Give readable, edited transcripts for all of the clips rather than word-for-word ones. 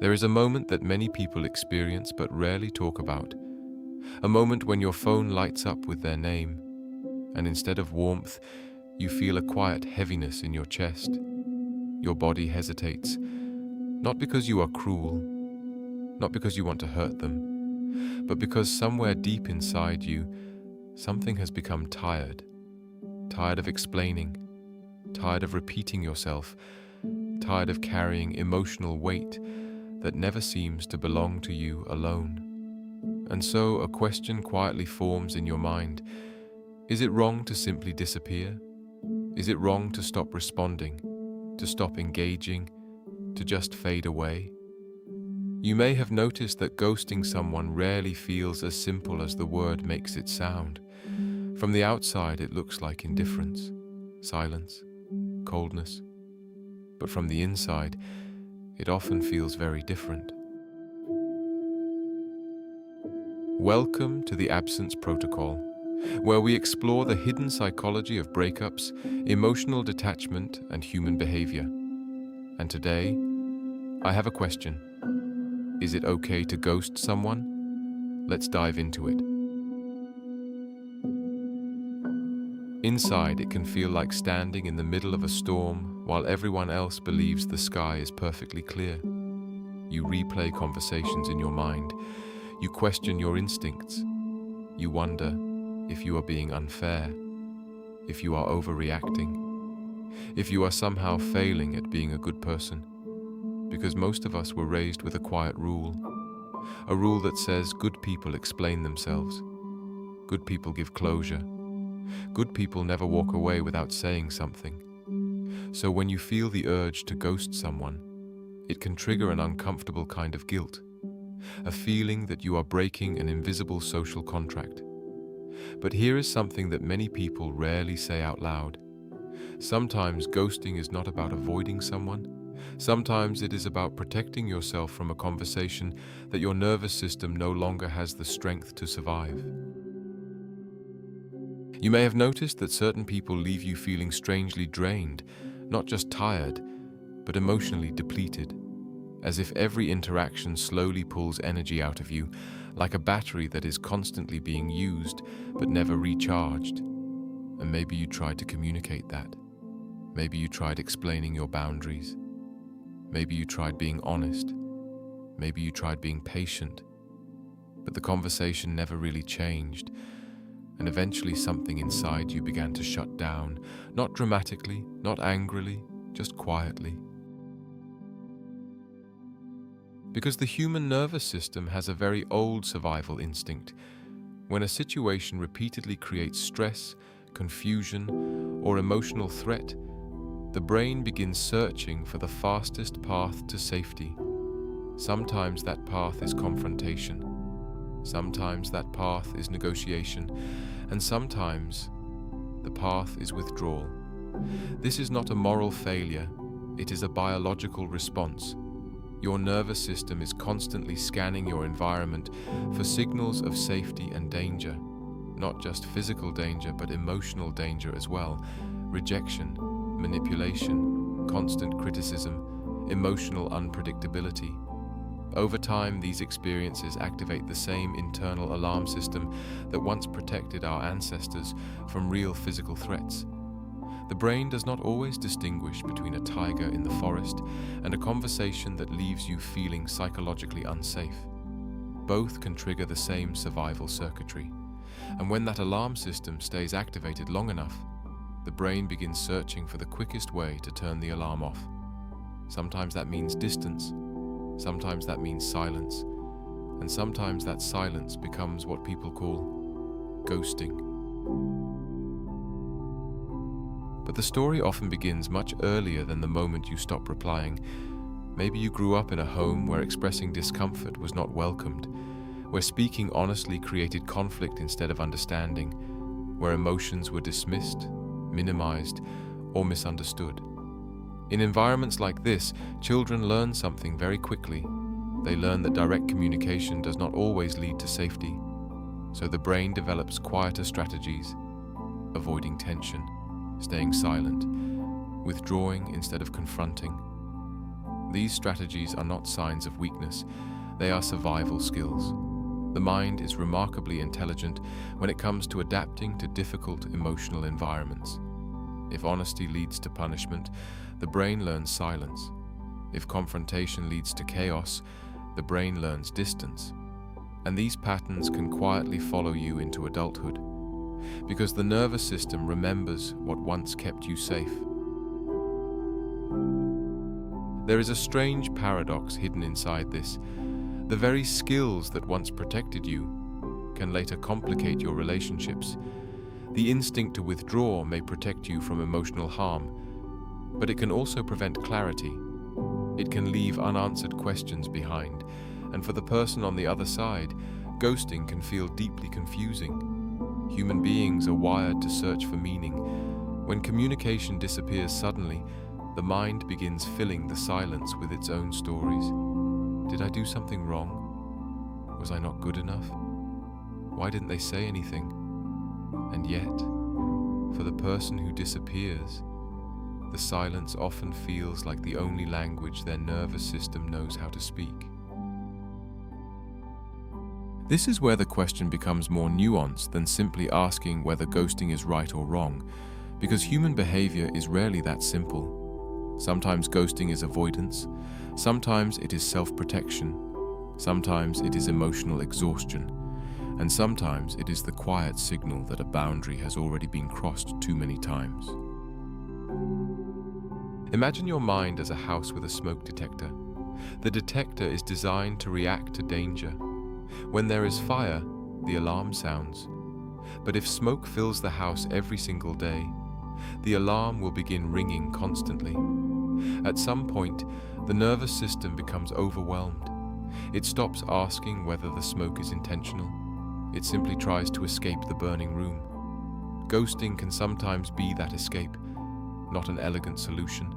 There is a moment that many people experience but rarely talk about. A moment when your phone lights up with their name, and instead of warmth, you feel a quiet heaviness in your chest. Your body hesitates, not because you are cruel, not because you want to hurt them, but because somewhere deep inside you, something has become tired. Tired of explaining, tired of repeating yourself, tired of carrying emotional weight that never seems to belong to you alone. And so a question quietly forms in your mind. Is it wrong to simply disappear? Is it wrong to stop responding, to stop engaging, to just fade away? You may have noticed that ghosting someone rarely feels as simple as the word makes it sound. From the outside, it looks like indifference, silence, coldness. But from the inside, it often feels very different. Welcome to the Absence Protocol, where we explore the hidden psychology of breakups, emotional detachment, and human behavior. And today, I have a question. Is it okay to ghost someone? Let's dive into it. Inside, it can feel like standing in the middle of a storm while everyone else believes the sky is perfectly clear. You replay conversations in your mind. You question your instincts. You wonder if you are being unfair, if you are overreacting, if you are somehow failing at being a good person. Because most of us were raised with a quiet rule, a rule that says good people explain themselves, good people give closure, good people never walk away without saying something. So when you feel the urge to ghost someone, it can trigger an uncomfortable kind of guilt, a feeling that you are breaking an invisible social contract. But here is something that many people rarely say out loud. Sometimes ghosting is not about avoiding someone. Sometimes it is about protecting yourself from a conversation that your nervous system no longer has the strength to survive. You may have noticed that certain people leave you feeling strangely drained, not just tired, but emotionally depleted, as if every interaction slowly pulls energy out of you, like a battery that is constantly being used but never recharged. And maybe you tried to communicate that. Maybe you tried explaining your boundaries. Maybe you tried being honest. Maybe you tried being patient. But the conversation never really changed. And eventually something inside you began to shut down, not dramatically, not angrily, just quietly. Because the human nervous system has a very old survival instinct. When a situation repeatedly creates stress, confusion, or emotional threat, the brain begins searching for the fastest path to safety. Sometimes that path is confrontation. Sometimes that path is negotiation. And sometimes the path is withdrawal. This is not a moral failure. It is a biological response. Your nervous system is constantly scanning your environment for signals of safety and danger. Not just physical danger, but emotional danger as well. Rejection, manipulation, constant criticism, emotional unpredictability. Over time, these experiences activate the same internal alarm system that once protected our ancestors from real physical threats. The brain does not always distinguish between a tiger in the forest and a conversation that leaves you feeling psychologically unsafe. Both can trigger the same survival circuitry. And when that alarm system stays activated long enough, the brain begins searching for the quickest way to turn the alarm off. Sometimes that means distance, sometimes that means silence, and sometimes that silence becomes what people call ghosting. But the story often begins much earlier than the moment you stop replying. Maybe you grew up in a home where expressing discomfort was not welcomed, where speaking honestly created conflict instead of understanding, where emotions were dismissed, minimized, or misunderstood. In environments like this, children learn something very quickly. They learn that direct communication does not always lead to safety. So the brain develops quieter strategies, avoiding tension, staying silent, withdrawing instead of confronting. These strategies are not signs of weakness, they are survival skills. The mind is remarkably intelligent when it comes to adapting to difficult emotional environments. If honesty leads to punishment, the brain learns silence. If confrontation leads to chaos, the brain learns distance. And these patterns can quietly follow you into adulthood, because the nervous system remembers what once kept you safe. There is a strange paradox hidden inside this. The very skills that once protected you can later complicate your relationships. The instinct to withdraw may protect you from emotional harm, but it can also prevent clarity. It can leave unanswered questions behind, and for the person on the other side, ghosting can feel deeply confusing. Human beings are wired to search for meaning. When communication disappears suddenly, the mind begins filling the silence with its own stories. Did I do something wrong? Was I not good enough? Why didn't they say anything? And yet, for the person who disappears, the silence often feels like the only language their nervous system knows how to speak. This is where the question becomes more nuanced than simply asking whether ghosting is right or wrong, because human behavior is rarely that simple. Sometimes ghosting is avoidance, sometimes it is self-protection, sometimes it is emotional exhaustion, and sometimes it is the quiet signal that a boundary has already been crossed too many times. Imagine your mind as a house with a smoke detector. The detector is designed to react to danger. When there is fire, the alarm sounds. But if smoke fills the house every single day, the alarm will begin ringing constantly. At some point, the nervous system becomes overwhelmed. It stops asking whether the smoke is intentional. It simply tries to escape the burning room. Ghosting can sometimes be that escape, not an elegant solution,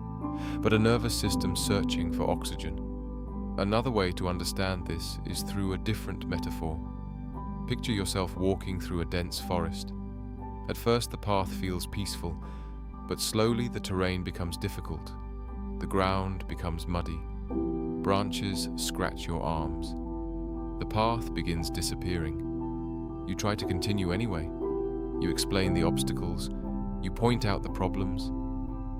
but a nervous system searching for oxygen. Another way to understand this is through a different metaphor. Picture yourself walking through a dense forest. At first the path feels peaceful, but slowly the terrain becomes difficult. The ground becomes muddy. Branches scratch your arms. The path begins disappearing. You try to continue anyway. You explain the obstacles. You point out the problems.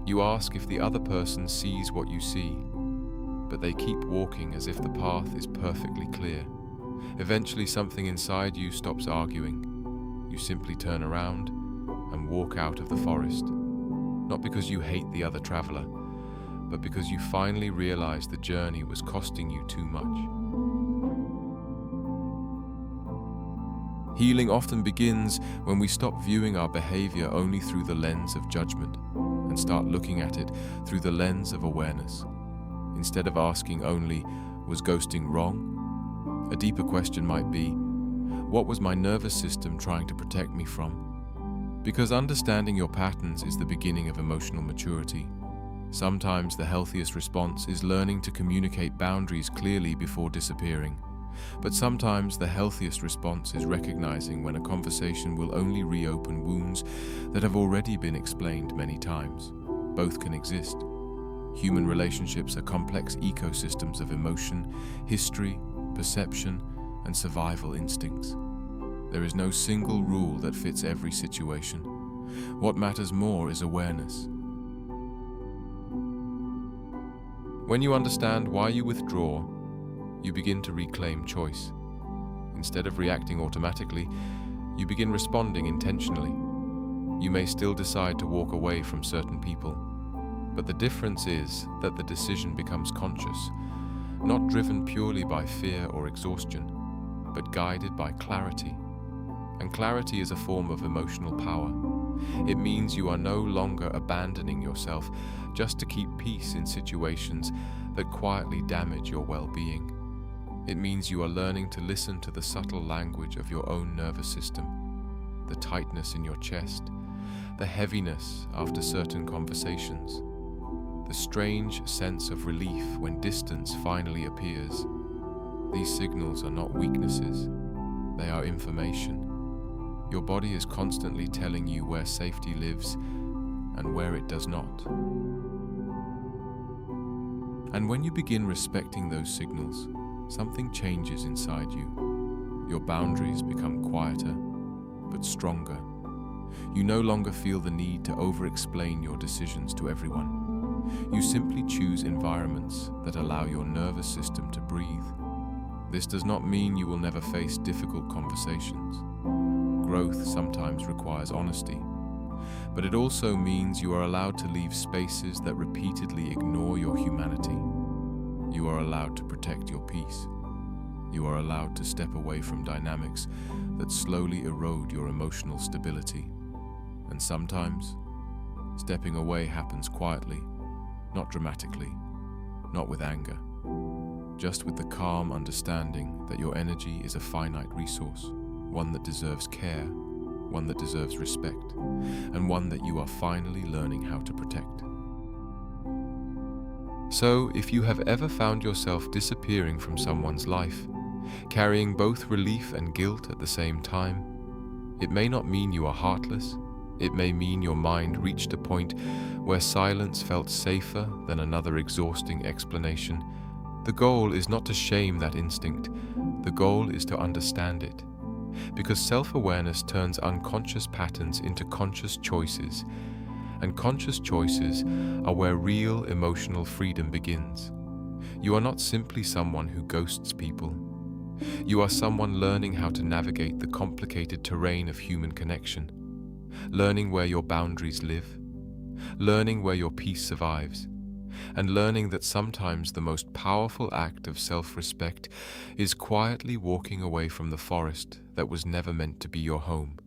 You ask if the other person sees what you see, but they keep walking as if the path is perfectly clear. Eventually, something inside you stops arguing. You simply turn around and walk out of the forest, not because you hate the other traveler, but because you finally realize the journey was costing you too much. Healing often begins when we stop viewing our behavior only through the lens of judgment and start looking at it through the lens of awareness. Instead of asking only, was ghosting wrong? A deeper question might be, what was my nervous system trying to protect me from? Because understanding your patterns is the beginning of emotional maturity. Sometimes the healthiest response is learning to communicate boundaries clearly before disappearing. But sometimes the healthiest response is recognizing when a conversation will only reopen wounds that have already been explained many times. Both can exist. Human relationships are complex ecosystems of emotion, history, perception, and survival instincts. There is no single rule that fits every situation. What matters more is awareness. When you understand why you withdraw, you begin to reclaim choice. Instead of reacting automatically, you begin responding intentionally. You may still decide to walk away from certain people, but the difference is that the decision becomes conscious, not driven purely by fear or exhaustion, but guided by clarity. And clarity is a form of emotional power. It means you are no longer abandoning yourself just to keep peace in situations that quietly damage your well-being. It means you are learning to listen to the subtle language of your own nervous system, the tightness in your chest, the heaviness after certain conversations, the strange sense of relief when distance finally appears. These signals are not weaknesses, they are information. Your body is constantly telling you where safety lives and where it does not. And when you begin respecting those signals, something changes inside you. Your boundaries become quieter, but stronger. You no longer feel the need to over-explain your decisions to everyone. You simply choose environments that allow your nervous system to breathe. This does not mean you will never face difficult conversations. Growth sometimes requires honesty, but it also means you are allowed to leave spaces that repeatedly ignore your humanity. You are allowed to protect your peace. You are allowed to step away from dynamics that slowly erode your emotional stability. And sometimes, stepping away happens quietly, not dramatically, not with anger, just with the calm understanding that your energy is a finite resource, one that deserves care, one that deserves respect, and one that you are finally learning how to protect. So, if you have ever found yourself disappearing from someone's life, carrying both relief and guilt at the same time, it may not mean you are heartless. It may mean your mind reached a point where silence felt safer than another exhausting explanation. The goal is not to shame that instinct. The goal is to understand it. Because self-awareness turns unconscious patterns into conscious choices, and conscious choices are where real emotional freedom begins. You are not simply someone who ghosts people. You are someone learning how to navigate the complicated terrain of human connection, learning where your boundaries live, learning where your peace survives, and learning that sometimes the most powerful act of self-respect is quietly walking away from the forest that was never meant to be your home.